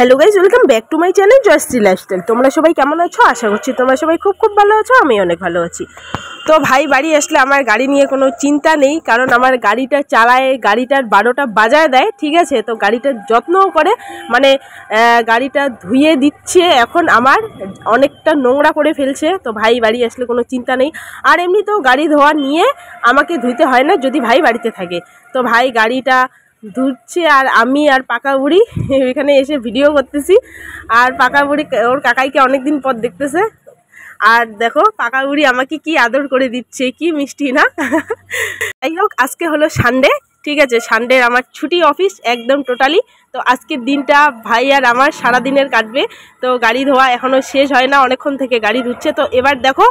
Hello guys, welcome back to my channel Joyshree lifestyle. তোমরা সবাই কেমন আছো? আশা করছি তোমরা সবাই খুব ভালো আছো। আমি অনেক ভালো আছি। তো ভাই বাড়ি আসলে আমার গাড়ি নিয়ে কোনো চিন্তা নেই, কারণ আমার গাড়িটা চালায়, গাড়িটার 12টা বাজায় দেয়, ঠিক আছে। তো গাড়িটার যত্নও করে, মানে গাড়িটা ধুয়ে দিচ্ছে। এখন আমার অনেকটা নোংরা করে ফেলছে, তো ভাই বাড়ি আসলে কোনো চিন্তা নেই। আর এমনিতেও গাড়ি ধোয়া নিয়ে আমাকে ধুইতে হয় না যদি ভাই বাড়িতে থাকে। তো ভাই গাড়িটা ধুচ্ছে আর আমি আর পাকা বুড়ি এখানে এসে ভিডিও করতেছি। আর পাকা বুড়ি ওর কাকাইকে অনেকদিন পর দেখতেছে। আর দেখো পাকা বুড়ি আমাকে কি আদর করে দিচ্ছে, কি মিষ্টি না। যাই হোক, আজকে হলো সানডে, ঠিক আছে। সানডে আমার ছুটি, অফিস একদম টোটালি। তো আজকের দিনটা ভাই আর আমার সারাদিনের কাটবে। তো গাড়ি ধোয়া এখনও শেষ হয় না, অনেকক্ষণ থেকে গাড়ি ধুচ্ছে। তো এবার দেখো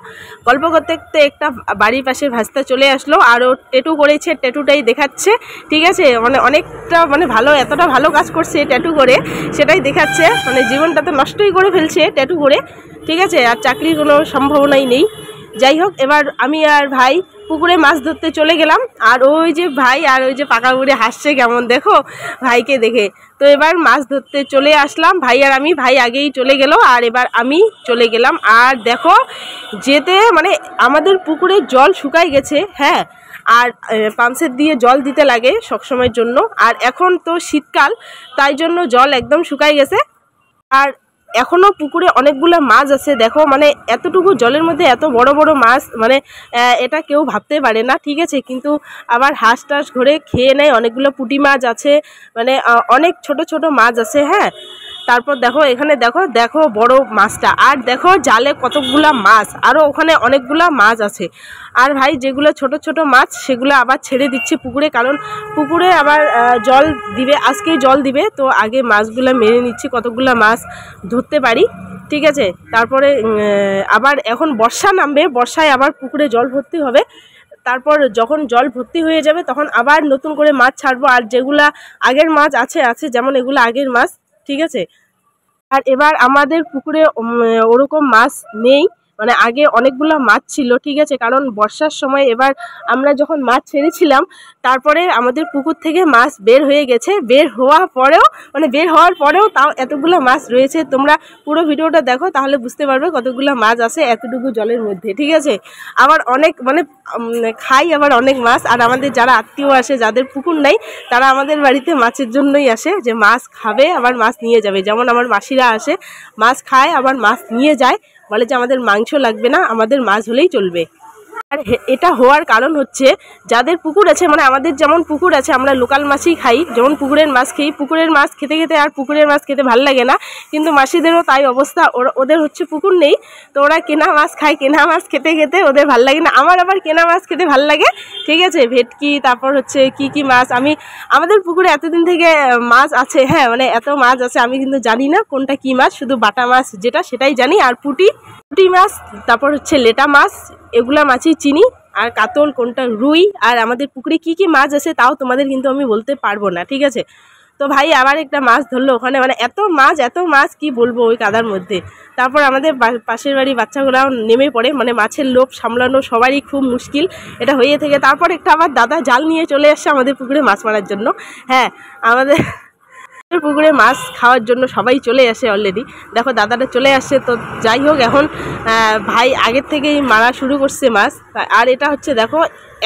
গল্প করতে করতে একটা বাড়ির পাশের ভাস্তা চলে আসলো, আর ও ট্যাটু করেছে, ট্যাটুটাই দেখাচ্ছে, ঠিক আছে। মানে অনেকটা ভালো, এতটা ভালো কাজ করছে ট্যাটু করে, সেটাই দেখাচ্ছে। মানে জীবনটা তো নষ্টই করে ফেলছে ট্যাটু করে, ঠিক আছে। আর চাকরির কোনো সম্ভাবনাই নেই। যাই হোক, এবার আমি আর ভাই পুকুরে মাছ ধরতে চলে গেলাম। আর ওই যে ভাই আর ওই যে পাকা বুড়ি হাসছে কেমন দেখো ভাইকে দেখে। তো এবার মাছ ধরতে চলে আসলাম ভাই আর আমি। ভাই আগেই চলে গেল আর এবার আমি চলে গেলাম। আর দেখো যেতে আমাদের পুকুরে জল শুকায় গেছে, হ্যাঁ। আর পাম্পসেট দিয়ে জল দিতে লাগে সবসময়ের জন্য। আর এখন তো শীতকাল, তাই জন্য জল একদম শুকায় গেছে। আর এখনও পুকুরে অনেকগুলো মাছ আছে, দেখো এতটুকু জলের মধ্যে এত বড় বড় মাছ, এটা কেউ ভাবতে পারে না, ঠিক আছে। কিন্তু আবার হাঁস টাস ঘরে খেয়ে নেয়। অনেকগুলো পুঁটি মাছ আছে, অনেক ছোট ছোট মাছ আছে, হ্যাঁ। তারপর দেখো এখানে দেখো বড় মাছটা, আর দেখো জালে কতগুলা মাছ, আরও ওখানে অনেকগুলা মাছ আছে। আর ভাই যেগুলো ছোট ছোট মাছ সেগুলো আবার ছেড়ে দিচ্ছে পুকুরে, কারণ পুকুরে আবার জল দিবে, আজকেই জল দিবে। তো আগে মাছগুলো মেরে নিচ্ছি, কতগুলা মাছ ধরতে পারি, ঠিক আছে। তারপরে আবার এখন বর্ষা নামবে, বর্ষায় আবার পুকুরে জল ভর্তি হবে। তারপর যখন জল ভর্তি হয়ে যাবে তখন আবার নতুন করে মাছ ছাড়বো। আর যেগুলা আগের মাছ আছে যেমন এগুলো আগের মাছ, ঠিক আছে। আর এবার আমাদের পুকুরে ওরকম মাছ নেই, আগে অনেকগুলো মাছ ছিল, ঠিক আছে। কারণ বর্ষার সময় এবার আমরা যখন মাছ ছেড়েছিলাম, তারপরে আমাদের পুকুর থেকে মাছ বের হয়ে গেছে। বের হওয়ার পরেও তাও এতগুলো মাছ রয়েছে। তোমরা পুরো ভিডিওটা দেখো, তাহলে বুঝতে পারবে কতগুলো মাছ আছে এতটুকু জলের মধ্যে, ঠিক আছে। আবার অনেক খাই আবার অনেক মাছ। আর আমাদের যারা আত্মীয় আসে, যাদের পুকুর নাই, তারা আমাদের বাড়িতে মাছের জন্যই আসে, যে মাছ খাবে আবার মাছ নিয়ে যাবে। যেমন আমার মাসিরা আসে, মাছ খায় আবার মাছ নিয়ে যায়, বলে যে আমাদের মাংস লাগবে না, আমাদের মাছ হলেই চলবে। আর এটা হওয়ার কারণ হচ্ছে, যাদের পুকুর আছে, আমাদের যেমন পুকুর আছে, আমরা লোকাল মাছই খাই, যেমন পুকুরের মাছ খাই। পুকুরের মাছ খেতে খেতে আর পুকুরের মাছ খেতে ভালো লাগে না, কিন্তু মাসিদেরও তাই অবস্থা। ওদের হচ্ছে পুকুর নেই, তো ওরা কেনা মাছ খায়। কেনা মাছ খেতে খেতে ওদের ভালো লাগে না। আমার আবার কেনা মাছ খেতে ভালো লাগে, ঠিক আছে। ভেটকি, তারপর হচ্ছে কি মাছ। আমাদের পুকুরে এতদিন থেকে মাছ আছে, হ্যাঁ, এত মাছ আছে, আমি কিন্তু জানি না কোনটা কি মাছ, শুধু বাটা মাছ যেটা সেটাই জানি। আর পুঁটি মাছ, তারপর হচ্ছে লেটা মাছ, এগুলা মাছই চিনি। আর কাতল, কোনটা রুই। আর আমাদের পুকুরে কি মাছ আছে তাও তোমাদের কিন্তু আমি বলতে পারবো না, ঠিক আছে। তো ভাই আবার একটা মাছ ধরলো ওখানে, এত মাছ কি বলবো ওই কাদার মধ্যে। তারপর আমাদের পাশের বাড়ি বাচ্চাগুলাও নেমে পড়ে, মাছের লোভ সামলানো সবারই খুব মুশকিল, এটা হয়ে থেকে। তারপর একটা আবার দাদা জাল নিয়ে চলে আসছে আমাদের পুকুরে মাছ মারার জন্য, হ্যাঁ। আমাদের পুকুরে মাছ খাওয়ার জন্য সবাই চলে আসে অলরেডি। দেখো দাদাটা চলে আসছে। তো যাই হোক, এখন ভাই আগের থেকেই মারা শুরু করছে মাছ। আর এটা হচ্ছে দেখো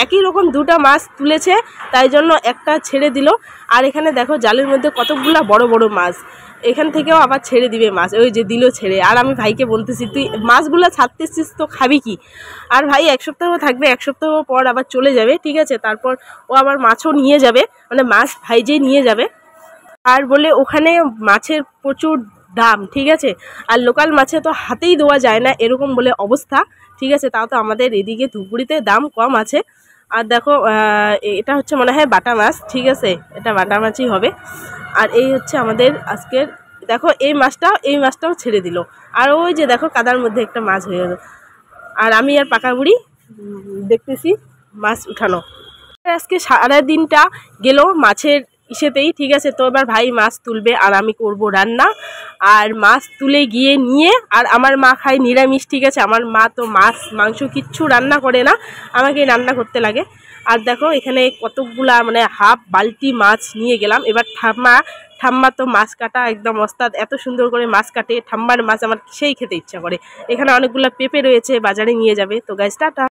একই রকম দুটো মাছ তুলেছে, তাই জন্য একটা ছেড়ে দিল। আর এখানে দেখো জালের মধ্যে কতগুলা বড় বড় মাছ, এখান থেকেও আবার ছেড়ে দিবে মাছ, ওই যে দিল ছেড়ে। আর আমি ভাইকে বলতেছি, তুই মাছগুলো ছাড়তেছিস তো খাবি কি? আর ভাই 1 সপ্তাহ থাকবে, 1 সপ্তাহ পর আবার চলে যাবে, ঠিক আছে। তারপর ও আবার মাছও নিয়ে যাবে, মাছ ভাই যে নিয়ে যাবে। আর বলে ওখানে মাছের প্রচুর দাম, ঠিক আছে। আর লোকাল মাছে তো হাতেই দেওয়া যায় না, এরকম বলে অবস্থা, ঠিক আছে। তাও তো আমাদের এদিকে ধুপগুড়িতে দাম কম আছে। আর দেখো এটা হচ্ছে মনে হয় বাটা মাছ, ঠিক আছে, এটা বাটা মাছই হবে। আর এই হচ্ছে আমাদের আজকের, দেখো এই মাছটাও ছেড়ে দিল। আর ওই যে দেখো কাদার মধ্যে একটা মাছ হয়ে গেল। আর আমি আর পাকা বুড়ি দেখতেছি মাছ উঠানো। আজকে সারাদিনটা গেল মাছের ইসেতেই, ঠিক আছে। তো এবার ভাই মাছ তুলবে আর আমি করব রান্না। আর মাছ তুলে গিয়ে নিয়ে, আর আমার মা খায় নিরামিষ, ঠিক আছে। আমার মা তো মাছ মাংস কিচ্ছু রান্না করে না, আমাকে রান্না করতে লাগে। আর দেখো এখানে কতগুলা হাফ বালতি মাছ নিয়ে গেলাম। এবার ঠাম্মা তো মাছ কাটা একদম ওস্তাদ, এত সুন্দর করে মাছ কাটে। ঠাম্মার মাছ আমার সেই খেতে ইচ্ছা করে। এখানে অনেকগুলো পেঁপে রয়েছে, বাজারে নিয়ে যাবে। তো গাইস টাটা।